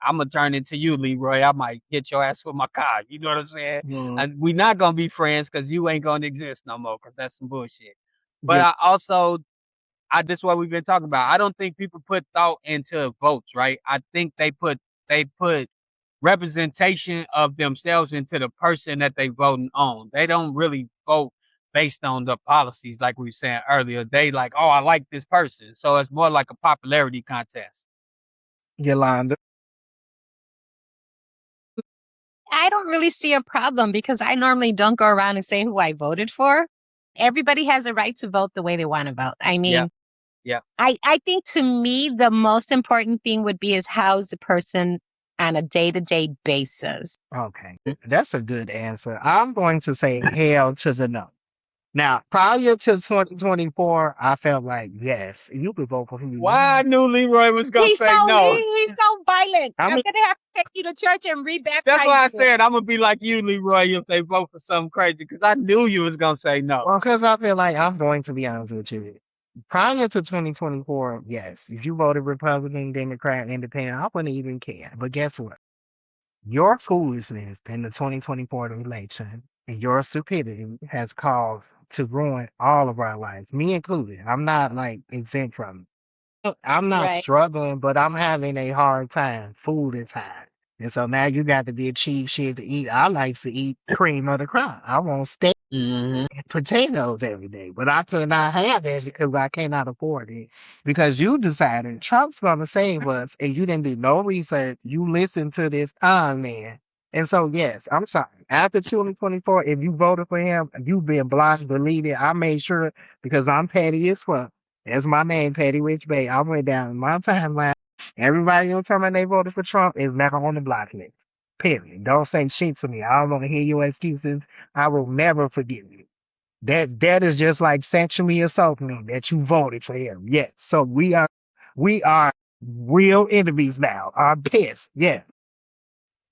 I'm gonna turn into you, Leroy. I might hit your ass with my car. You know what I'm saying? Mm, And we not gonna be friends because you ain't gonna exist no more. Because that's some bullshit. But yeah, I also, this what we've been talking about. I don't think people put thought into votes, right? I think they put representation of themselves into the person that they voting on. They don't really vote based on the policies like we were saying earlier. They like, oh, I like this person. So it's more like a popularity contest. Yolanda. I don't really see a problem because I normally don't go around and say who I voted for. Everybody has a right to vote the way they want to vote. I Yeah. mean, Yeah. I think to me, the most important thing would be is how's the person on a day-to-day basis. Okay, that's a good answer. I'm going to say hell to the no. Now, prior to 2024, I felt like, yes, you could vote for who you Why I want. knew Leroy was gonna say no. He's so violent. I I'm mean, gonna have to take you to church and That's why I rebaptize you. said I'm gonna be like you, Leroy, if they vote for something crazy, because I knew you was gonna say no. well, because I feel like I'm going to be honest with you. Prior to 2024, yes, if you voted Republican, Democrat, Independent, I wouldn't even care. But guess what? Your foolishness in the 2024 election and your stupidity has caused to ruin all of our lives, me included. I'm not like exempt from it. I'm not Right. struggling, but I'm having a hard time. Food is high. And so now you got to be a cheap shit to eat. I like to eat cream of the crop. I want steak Hmm. and potatoes every day, but I could not have that because I cannot afford it. Because you decided Trump's gonna save us and you didn't do no research. You listened to this con man. And so yes, I'm sorry. After 2024, if you voted for him, you've been blind to lead it. I made sure because I'm petty as fuck. That's my name, Petty Rich-Bey. I went down in my timeline. Everybody who tell me they voted for Trump is never on the block list. Period. Don't say shit to me. I don't want to hear your excuses. I will never forgive you. That is just like sexually assaulting me that you voted for him. Yes. So we are real enemies now. I'm pissed. Yeah.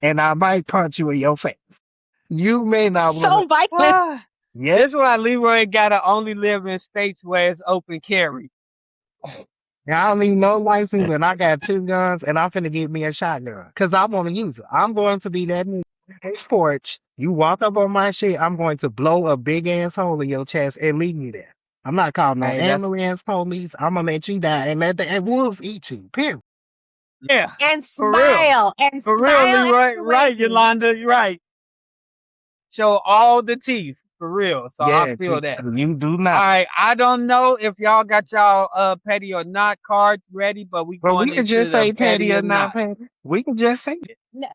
And I might punch you in your face. You may not want to. So violent. Ah, Yeah. this is why Leroy gotta only live in states where it's open carry. I don't need no license and I got two guns and I'm finna get me a shotgun. Cause I want to use it. I'm going to be that nigga on this porch. You walk up on my shit, I'm going to blow a big ass hole in your chest and leave you there. I'm not calling no Hey, that's ambulance police. I'm gonna let you die and let the wolves eat you. Period. yeah, And for real, smile. And for real, smile at Leroy. the Right, rain. Yolanda, you're right. Show all the teeth, for real. So I Yeah, feel that. you do All not. right, I don't know if y'all got y'all petty or not cards ready, but we But we going can into just the say petty petty or or not not. petty. We can just say it. No.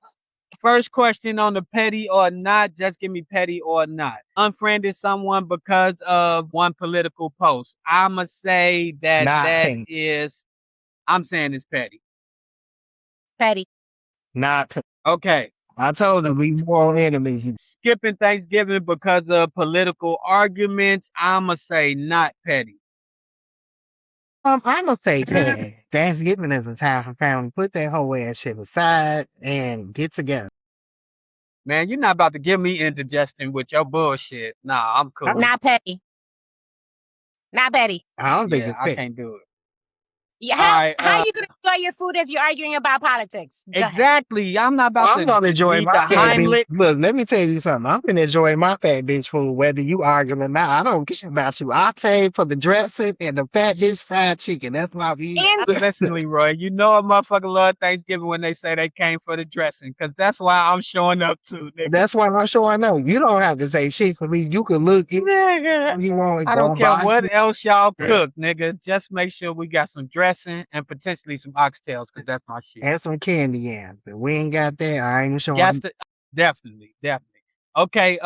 First question on the petty or not, just give me petty or not. Unfriended someone because of one political post. I'ma say that Not that petty. is, I'm saying it's petty. Petty. Not petty. Okay. I told them we more enemies. Skipping Thanksgiving because of political arguments. I'ma say not petty. I'm gonna say petty. Thanksgiving is a time for family. Put that whole ass shit aside and get together. Man, you're not about to give me indigestion with your bullshit. Nah, I'm cool. Not petty. Not petty. I don't think Yeah, it's I petty. can't do it. Yeah, All right. how you gonna enjoy your food if you're arguing about politics? Go ahead. Exactly. I'm not Well, about I'm to gonna enjoy need my the fat bitch. Heimlich. Look, let me tell you something. I'm gonna enjoy my fat bitch food, whether you arguing or not. I don't care about you. I paid for the dressing and the fat bitch fried chicken. That's my view. And Listen, Leroy, you know a motherfucker love Thanksgiving when they say they came for the dressing, because that's why I'm showing up too, nigga. That's why I'm sure I know. You don't have to say shit for me. You can look it Nigga, you want and I go don't care buy what it. else y'all cook, nigga. Just make sure we got some dressing and potentially some oxtails, because that's my shit. And some candy yams. If we ain't got that, I ain't Yes, showing. definitely, definitely. Okay,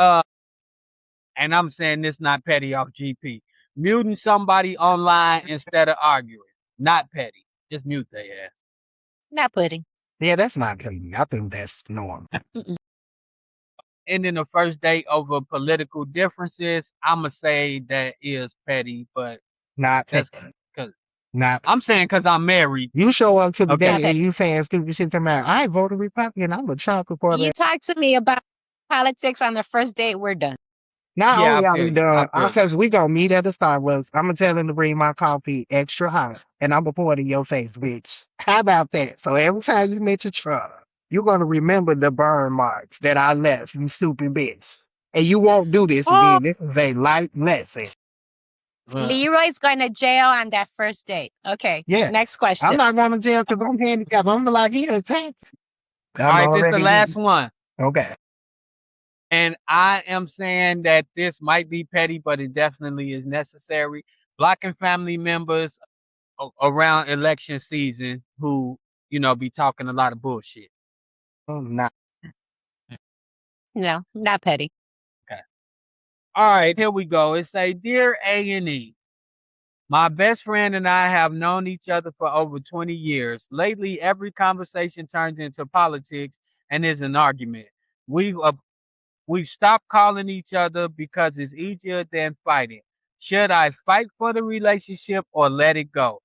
and I'm saying this not petty off GP. Muting somebody online instead of arguing. Not petty. Just mute their ass. not pudding. Yeah, that's not petty. I think that's normal. Mm-mm. Ending the first date over political differences, I'ma say that is petty, but Not that's petty. because Not I'm saying because I'm married. you show up to the Okay. date and you saying stupid shit to me. I voted Republican. I'm a Trump You supporter. talk to me about politics on the first date, we're done. Not Yeah, I only are feel we you. I done, feel you. because we gonna meet at the Starbucks. I'm gonna tell him to bring my coffee extra hot, and I'm gonna pour it in your face, bitch. How about that? So every time you mention Trump, you're gonna remember the burn marks that I left, you stupid bitch. And you won't do this Oh, again. This is a life lesson. Leroy's going to jail on that first date. Okay, Yeah. next I'm question. not going to jail because I'm handicapped. I'm like, he attacked. All I'm right, this is the last already one. okay. And I am saying that this might be petty, but it definitely is necessary. Blocking family members around election season who, be talking a lot of bullshit. I'm not. No, not petty. Okay. All right, here we go. It say, Dear A&E, my best friend and I have known each other for over 20 years. Lately, every conversation turns into politics and is an argument. We've uh, we've stopped calling each other because it's easier than fighting. Should I fight for the relationship or let it go?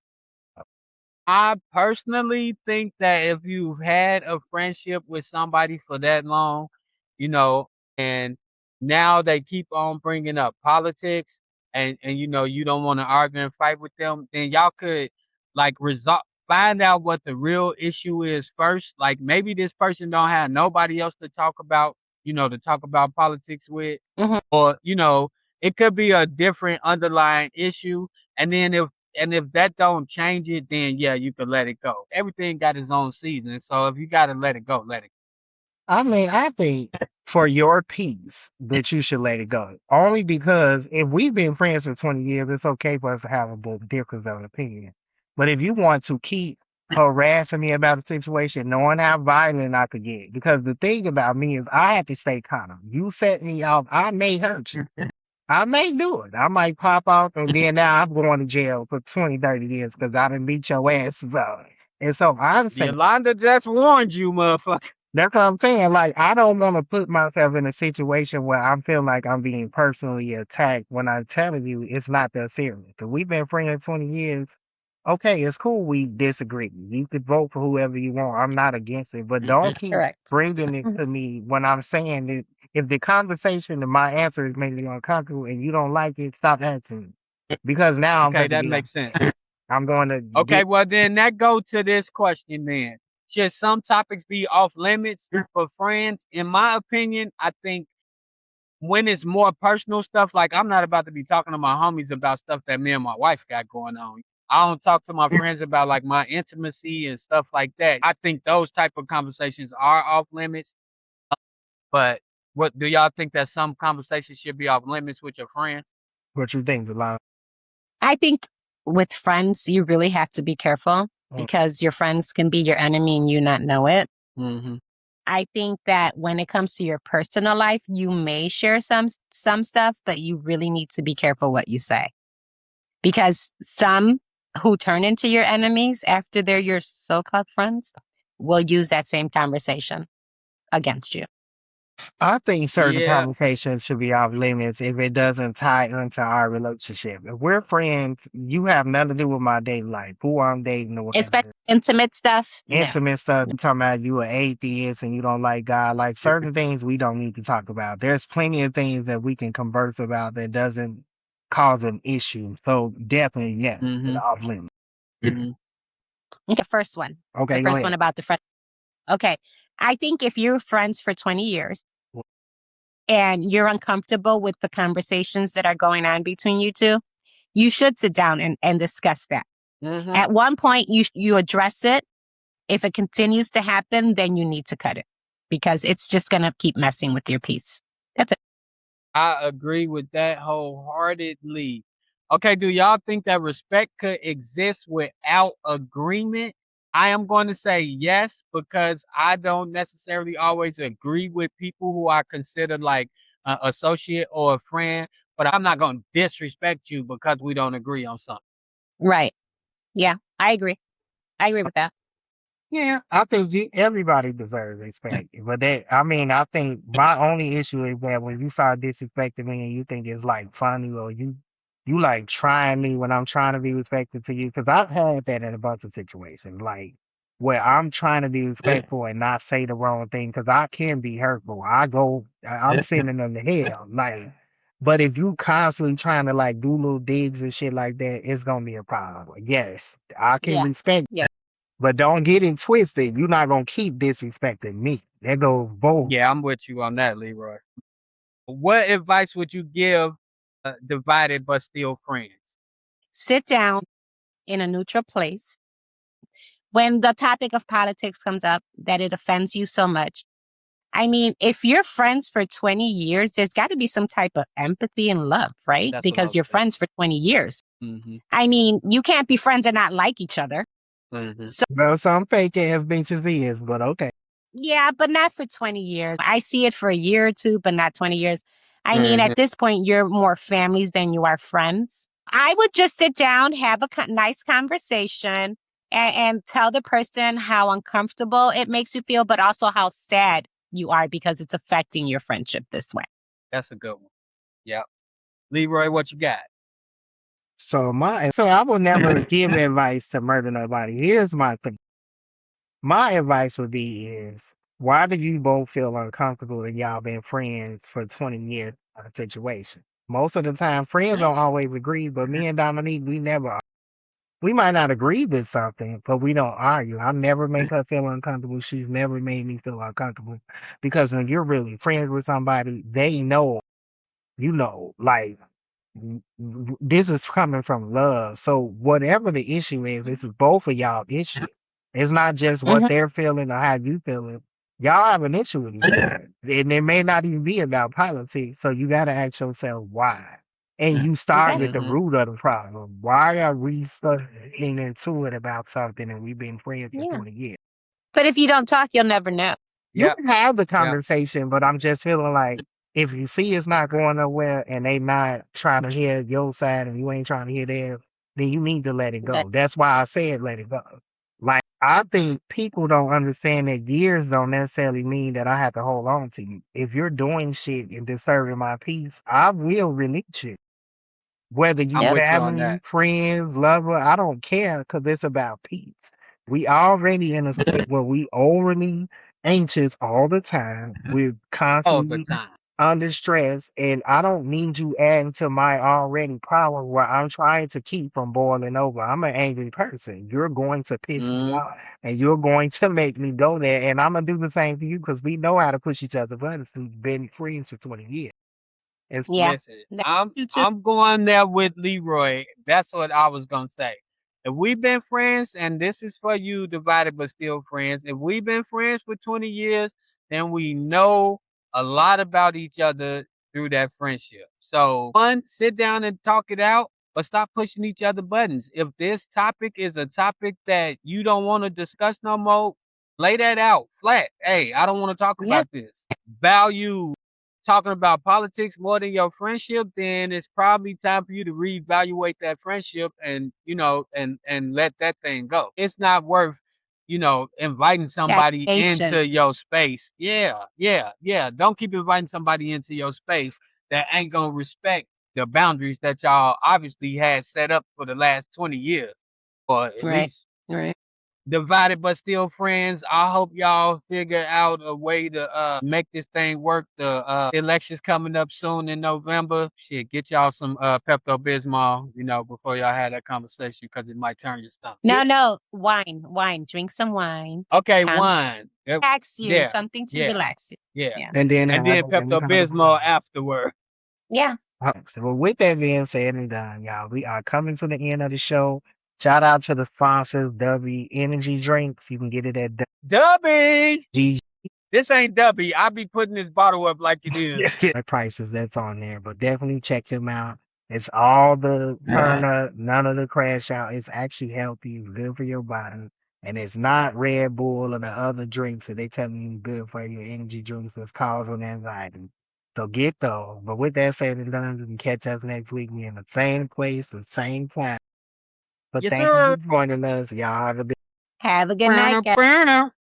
I personally think that if you've had a friendship with somebody for that long, and now they keep on bringing up politics, and you don't want to argue and fight with them, then y'all could like resolve, find out what the real issue is first. Like maybe this person don't have nobody else to talk about, to talk about politics with, Hmm. or it could be a different underlying issue. And then if that don't change it, then yeah, you could let it go. Everything got its own season, so if you gotta let it go, let it I mean, I think for your peace that you should let it go. Only because if we've been friends for 20 years, it's okay for us to have a difference of opinion. But if you want to keep harassing me about a situation, knowing how violent I could get, because the thing about me is I have to stay calm. You set me off, I may hurt you. I may do it. I might pop off and then now I'm going to jail for 20, 30 years because I didn't beat your asses up. And so I'm go. saying, Yolanda just warned you, motherfucker. that's what I'm saying. Like, I don't want to put myself in a situation where I feel like I'm being personally attacked when I'm telling you it's not that serious. If we've been friends 20 years, okay, it's cool we disagree. You could vote for whoever you want. I'm not against it. But don't keep Correct. bringing it to me when I'm saying that if the conversation and my answer is making you uncomfortable and you don't like it, stop asking me. Because now I'm Okay, going to that be like, makes sense. I'm going to Okay, get, well then that go to this question then. Should some topics be off limits for friends? In my opinion, I think when it's more personal stuff, like I'm not about to be talking to my homies about stuff that me and my wife got going on. I don't talk to my friends about like my intimacy and stuff like that. I think those type of conversations are off limits. But what do y'all think that some conversations should be off limits with your friends? what you think, Delon? I think with friends, you really have to be careful because your friends can be your enemy and you not know it. Mm-hmm. I think that when it comes to your personal life, you may share some stuff, but you really need to be careful what you say because some who turn into your enemies after they're your so-called friends will use that same conversation against you. I think certain Yeah. conversations should be off limits if it doesn't tie into our relationship. If we're friends, you have nothing to do with my dating life, who I'm dating or Especially whatever. intimate stuff. No. Intimate stuff, you talking about you an atheist and you don't like God. Like certain things we don't need to talk about. There's plenty of things that we can converse about that doesn't cause an issue. So definitely, yes, it's Mm-hmm. off limits. Mm-hmm. Okay, the first one. The Okay, go first one ahead. about the friend. Okay. I think if you're friends for 20 years and you're uncomfortable with the conversations that are going on between you two, you should sit down and discuss that. Mm-hmm. At one point, you address it. If it continues to happen, then you need to cut it because it's just going to keep messing with your peace. That's it. I agree with that wholeheartedly. Okay, do y'all think that respect could exist without agreement? I am going to say yes because I don't necessarily always agree with people who I consider like an associate or a friend, but I'm not going to disrespect you because we don't agree on something. Right. Yeah, I agree. I agree with that. Yeah, I think everybody deserves respect. But I mean, I think my only issue is that when you start disrespecting me and you think it's like funny or you You like trying me when I'm trying to be respectful to you. Cause I've had that in a bunch of situations, like where I'm trying to be respectful and not say the wrong thing. Cause I can be hurtful. I'm sending them to hell. Like, but if you constantly trying to like do little digs and shit like that, it's gonna be a problem. Yes, I can Yeah. respect, Yeah. but don't get it twisted. You're not gonna keep disrespecting me. That goes both. Yeah, I'm with you on that, Leroy. What advice would you give divided but still friends? Sit down in a neutral place. When the topic of politics comes up that it offends you so much, I mean, if you're friends for 20 years, there's got to be some type of empathy and love, right? That's what I Because was you're thinking. friends for 20 years. Hmm. I mean, you can't be friends and not like each other. Hmm. So, Well, some fake ass bitches is, but okay. yeah, but not for 20 years. I see it for a year or two, but not 20 years. I mean, Hmm. at this point, you're more families than you are friends. I would just sit down, have a nice conversation, and tell the person how uncomfortable it makes you feel, but also how sad you are because it's affecting your friendship this way. That's a good one. Yep. Leroy, what you got? So I will never give advice to murder nobody. Here's my thing. My advice would be is why do you both feel uncomfortable and y'all been friends for 20 years in a situation? Most of the time friends don't always agree, but me and Dominique, we might not agree with something, but we don't argue. I never make her feel uncomfortable. She's never made me feel uncomfortable. Because when you're really friends with somebody, they know, like this is coming from love. So whatever the issue is, this is both of y'all issue. It's not just what Hmm. they're feeling or how you feeling. Y'all have an issue with each other. And it may not even be about politics. So you gotta ask yourself why. And you start with Exactly. the Hmm. root of the problem. Why are we getting into it about something and we've been friends for Yeah. 20 years? But if you don't talk, you'll never know. You Yep. can have the Yep. conversation, but I'm just feeling like if you see it's not going nowhere and they not trying to hear your side and you ain't trying to hear theirs, then you need to let it That, go. That's why I said let it go. Like I think people don't understand that years don't necessarily mean that I have to hold on to you. If you're doing shit and disturbing my peace, I will release you. Whether you I'm yep. with you on family, that. friends, lover, I don't care because it's about peace. We already in a state where we overly anxious all the time. We're All the constantly time. under stress, and I don't need you adding to my already problem where I'm trying to keep from boiling over. I'm an angry person. You're going to piss me Mm. off, and you're going to make me go there, and I'm gonna do the same for you because we know how to push each other buttons. We've been friends for 20 years. And Yeah. Listen, That's I'm you too. I'm going there with Leroy. That's what I was gonna say. If we've been friends, and this is for you, divided but still friends. If we've been friends for 20 years, then we know a lot about each other through that friendship. So, one, sit down and talk it out, but stop pushing each other buttons. If this topic is a topic that you don't want to discuss no more, lay that out flat. Hey, I don't want to talk Yeah. about this. Value talking about politics more than your friendship, then it's probably time for you to reevaluate that friendship and and let that thing go. It's not worth, inviting That somebody patience. into your space. Yeah, yeah, yeah. Don't keep inviting somebody into your space that ain't gonna respect the boundaries that y'all obviously had set up for the last 20 years, or at Right. least Right. divided but still friends. I hope y'all figure out a way to make this thing work. The elections coming up soon in November. Shit, get y'all some Pepto Bismol, before y'all have that conversation because it might turn your stomach. No, no. Wine. Wine. Drink some wine. Okay, Calm. wine. Yep. Relax you. Yeah, Something to yeah, relax you. yeah. Yeah. and then And have then a Pepto conversation. Bismol afterward. Yeah. So, well, with that being said and done, y'all, we are coming to the end of the show. Shout out to the sponsors, W Energy Drinks. You can get it at Dubby, WG. this ain't Dubby. I be putting this bottle up like it is. Prices that's on there, but definitely check them out. It's all the turn up, none of the crash out. It's actually healthy, it's good for your body, and it's not Red Bull or the other drinks that they tell you good for your energy drinks that's causing anxiety. So get those. But with that said and done, you can catch us next week. We in the same place, the same time. But Yes, thank you sir. for joining us. Y'all have a Have a good night, guys.